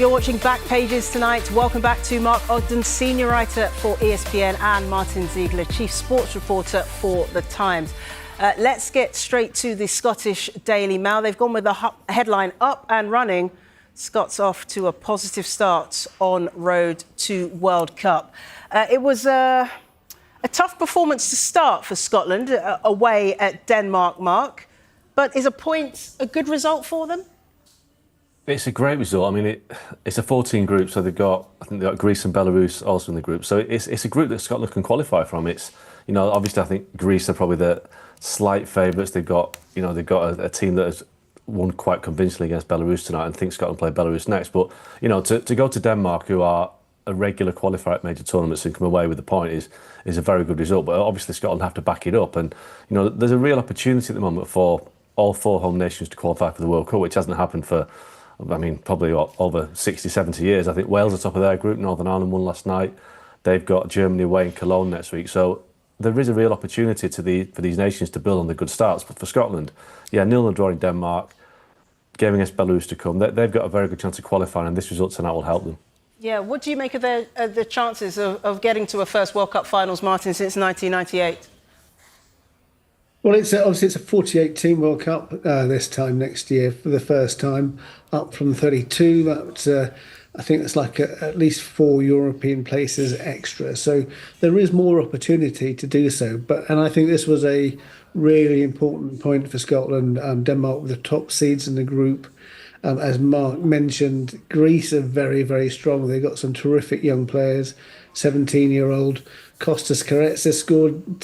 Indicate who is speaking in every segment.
Speaker 1: You're watching Back Pages tonight. Welcome back to Mark Ogden, senior writer for ESPN, and Martin Ziegler, chief sports reporter for The Times. Let's get straight to the Scottish Daily Mail. They've gone with the headline, "Up and Running. Scots off to a positive start on road to World Cup." It was a tough performance to start for Scotland, away at Denmark, Mark. But is a point a good result for them?
Speaker 2: It's a great result. I mean, it's a 14 group, so I think they've got Greece and Belarus also in the group. So it's a group that Scotland can qualify from. It's, obviously I think Greece are probably the slight favourites. They've got a team that has won quite convincingly against Belarus tonight, and I think Scotland play Belarus next. But to go to Denmark, who are a regular qualifier at major tournaments, and come away with the point is a very good result. But obviously Scotland have to back it up, and there's a real opportunity at the moment for all four home nations to qualify for the World Cup, which hasn't happened for, probably over 60, 70 years. I think Wales are top of their group. Northern Ireland won last night. They've got Germany away in Cologne next week. So there is a real opportunity for these nations to build on the good starts. But for Scotland, 0-0 draw in Denmark, game against Belarus to come. They've got a very good chance of qualifying, and this result tonight will help them. Yeah, what do you make of the chances of getting to a first World Cup finals, Martin, since 1998?
Speaker 3: Well, it's a 48-team World Cup this time next year for the first time, up from 32. But I think it's like at least 4 European places extra. So there is more opportunity to do so. And I think this was a really important point for Scotland. Denmark were the top seeds in the group. As Mark mentioned, Greece are very, very strong. They've got some terrific young players. 17-year-old Kostas Karetsa scored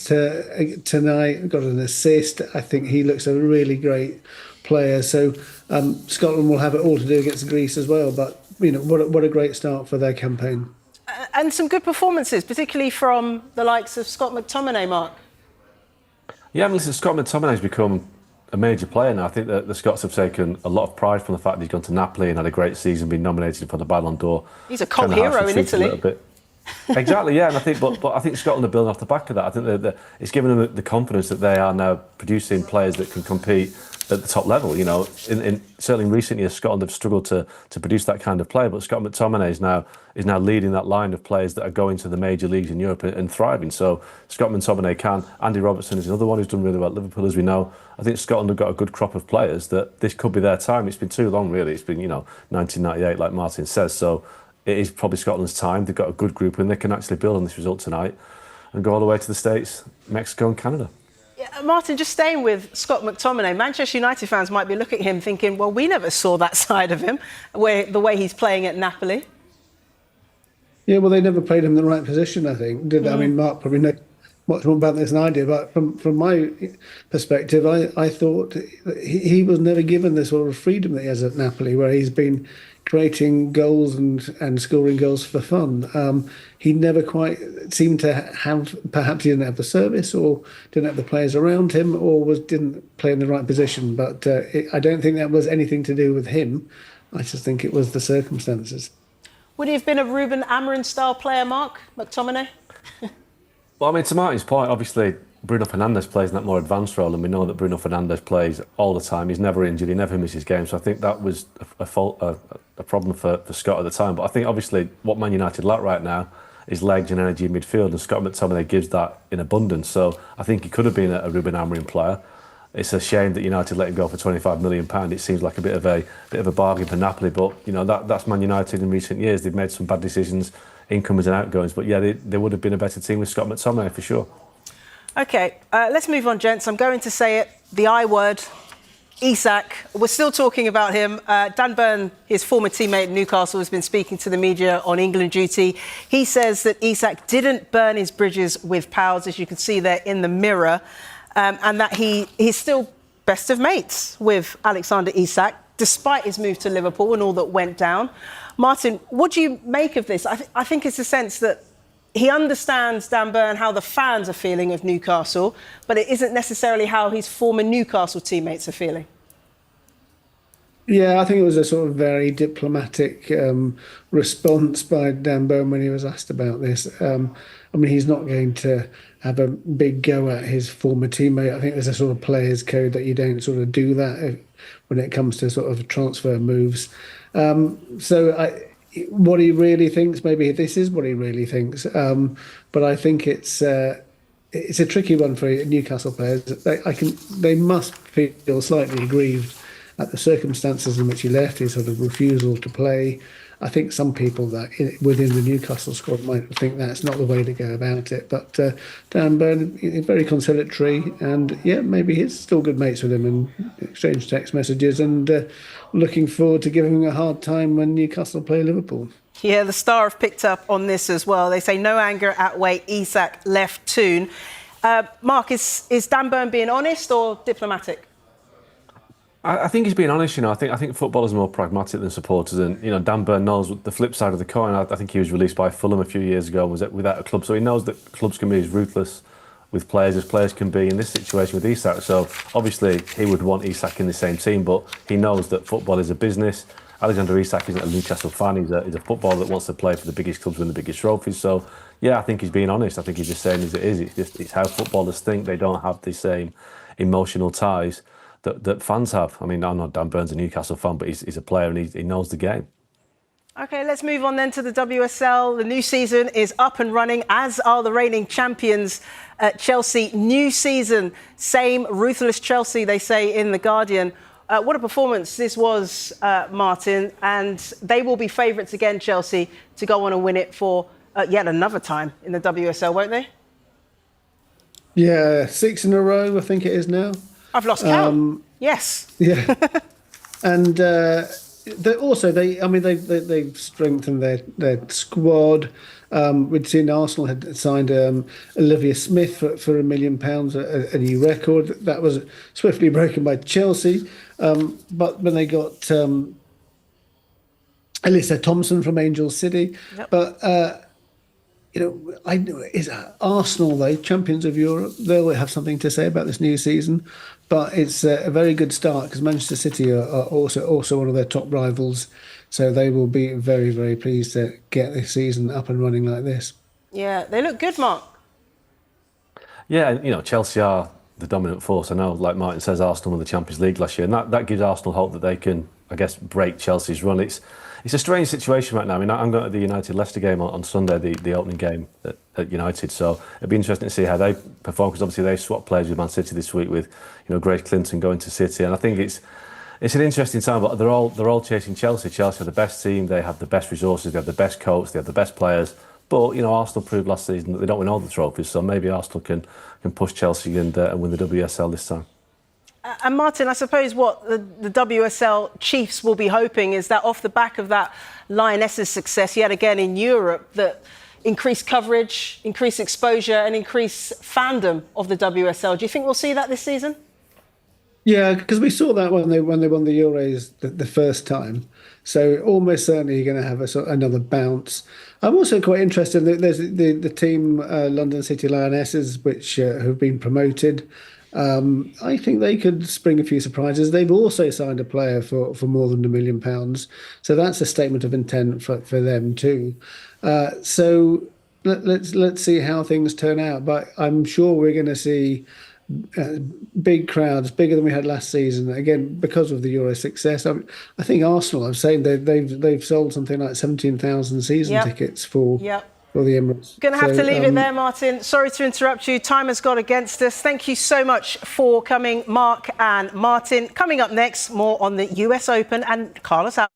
Speaker 3: tonight, got an assist. I think he looks a really great player. So Scotland will have it all to do against Greece as well. But what a great start for their campaign.
Speaker 1: And some good performances, particularly from the likes of Scott McTominay, Mark.
Speaker 2: Yeah, listen, Scott McTominay's become a major player now. I think that the Scots have taken a lot of pride from the fact that he's gone to Napoli and had a great season, been nominated for the Ballon d'Or.
Speaker 1: He's a cult hero in Italy.
Speaker 2: Exactly, yeah, and I think, but I think Scotland are building off the back of that. I think that it's given them the confidence that they are now producing players that can compete at the top level. Certainly in recent years, Scotland have struggled to produce that kind of player, but Scott McTominay is now leading that line of players that are going to the major leagues in Europe and thriving. So Scott McTominay can. Andy Robertson is another one who's done really well at Liverpool, as we know. I think Scotland have got a good crop of players that this could be their time. It's been too long, really. It's been 1998, like Martin says. So it is probably Scotland's time. They've got a good group and they can actually build on this result tonight and go all the way to the States, Mexico and Canada.
Speaker 1: Yeah, Martin, just staying with Scott McTominay, Manchester United fans might be looking at him thinking, well, we never saw that side of him, the way he's playing at Napoli.
Speaker 3: Yeah, well, they never played him in the right position, I think, did they? I mean, Mark probably knows much more about this than I do, but from my perspective, I thought he was never given the sort of freedom that he has at Napoli, where he's been creating goals and scoring goals for fun. He never quite seemed to have, perhaps he didn't have the service or didn't have the players around him or didn't play in the right position. But I don't think that was anything to do with him. I just think it was the circumstances.
Speaker 1: Would he have been a Ruben Amorim-style player, Mark, McTominay?
Speaker 2: Well, I mean, to Martin's point, obviously Bruno Fernandes plays in that more advanced role, and we know that Bruno Fernandes plays all the time. He's never injured, he never misses games. So I think that was a problem for Scott at the time. But I think obviously what Man United lack right now is legs and energy in midfield, and Scott McTominay gives that in abundance. So I think he could have been a Ruben Amorim player. It's a shame that United let him go for £25 million. It seems like a bit of a bargain for Napoli, but that's Man United in recent years. They've made some bad decisions, incomings and outgoings. But yeah, they would have been a better team with Scott McTominay for sure.
Speaker 1: OK, let's move on, gents. I'm going to say it, the I word, Isak. We're still talking about him. Dan Burn, his former teammate at Newcastle, has been speaking to the media on England duty. He says that Isak didn't burn his bridges with pals, as you can see there in the mirror, and that he's still best of mates with Alexander Isak, despite his move to Liverpool and all that went down. Martin, what do you make of this? I think it's a sense that he understands, Dan Burn, how the fans are feeling of Newcastle, but it isn't necessarily how his former Newcastle teammates are feeling.
Speaker 3: Yeah, I think it was a sort of very diplomatic response by Dan Burn when he was asked about this. I mean, he's not going to have a big go at his former teammate. I think there's a sort of players' code that you don't sort of do that when it comes to sort of transfer moves. What he really thinks, maybe this is what he really thinks. But I think it's a tricky one for Newcastle players. They must feel slightly aggrieved at the circumstances in which he left, his sort of refusal to play. I think some people within the Newcastle squad might think that's not the way to go about it. But Dan Burn is very conciliatory, and yeah, maybe he's still good mates with him and exchange text messages, and looking forward to giving him a hard time when Newcastle play Liverpool.
Speaker 1: Yeah, the Star have picked up on this as well. They say no anger at way Isak left Toon. Mark, is Dan Burn being honest or diplomatic?
Speaker 2: I think he's being honest. I think footballers are more pragmatic than supporters, and Dan Burn knows the flip side of the coin. I think he was released by Fulham a few years ago and was without a club, so he knows that clubs can be as ruthless with players as players can be in this situation with Isak. So obviously he would want Isak in the same team, but he knows that football is a business. Alexander Isak isn't a Newcastle fan. He's a footballer that wants to play for the biggest clubs, win the biggest trophies. So yeah, I think he's being honest. I think he's just saying as it is. It's how footballers think. They don't have the same emotional ties that fans have. I mean, I know Dan Burn's a Newcastle fan, but he's a player and he knows the game.
Speaker 1: OK, let's move on then to the WSL. The new season is up and running, as are the reigning champions at Chelsea. New season, same ruthless Chelsea, they say in The Guardian. What a performance this was, Martin. And they will be favourites again, Chelsea, to go on and win it for yet another time in the WSL, won't they?
Speaker 3: Yeah, 6 in a row, I think it is now.
Speaker 1: I've lost count. Yes.
Speaker 3: Yeah, and they've strengthened their squad. We'd seen Arsenal had signed Olivia Smith for £1 million, a new record that was swiftly broken by Chelsea. But when they got Alyssa Thompson from Angel City,
Speaker 1: yep.
Speaker 3: But. Is Arsenal, though, champions of Europe, they'll have something to say about this new season. But it's a very good start because Manchester City are also one of their top rivals. So they will be very, very pleased to get this season up and running like this.
Speaker 1: Yeah, they look good, Mark.
Speaker 2: Yeah, Chelsea are the dominant force. I know, like Martin says, Arsenal won the Champions League last year, and that gives Arsenal hope that they can, I guess, break Chelsea's run. It's a strange situation right now. I mean, I'm going to the United-Leicester game on Sunday, the opening game at United. So it'll be interesting to see how they perform, because obviously they swapped players with Man City this week with, Grace Clinton going to City. And I think it's an interesting time, but they're all chasing Chelsea. Chelsea are the best team. They have the best resources. They have the best coach. They have the best players. But, Arsenal proved last season that they don't win all the trophies. So maybe Arsenal can push Chelsea and win the WSL this time.
Speaker 1: And Martin, I suppose what the WSL Chiefs will be hoping is that off the back of that Lionesses' success yet again in Europe, that increased coverage, increased exposure and increased fandom of the WSL. Do you think we'll see that this season?
Speaker 3: Yeah, because we saw that when they won the Euros the first time. So almost certainly you're going to have another bounce. I'm also quite interested. There's the team London City Lionesses, which have been promoted. I think they could spring a few surprises. They've also signed a player for more than £1 million. So that's a statement of intent for them too. So let's see how things turn out. But I'm sure we're going to see big crowds, bigger than we had last season. Again, because of the Euro success. I think Arsenal, I'm saying they've sold something like 17,000 season tickets for the Emirates.
Speaker 1: Going to have to leave it there, Martin. Sorry to interrupt you. Time has got against us. Thank you so much for coming, Mark and Martin. Coming up next, more on the US Open and Carlos out.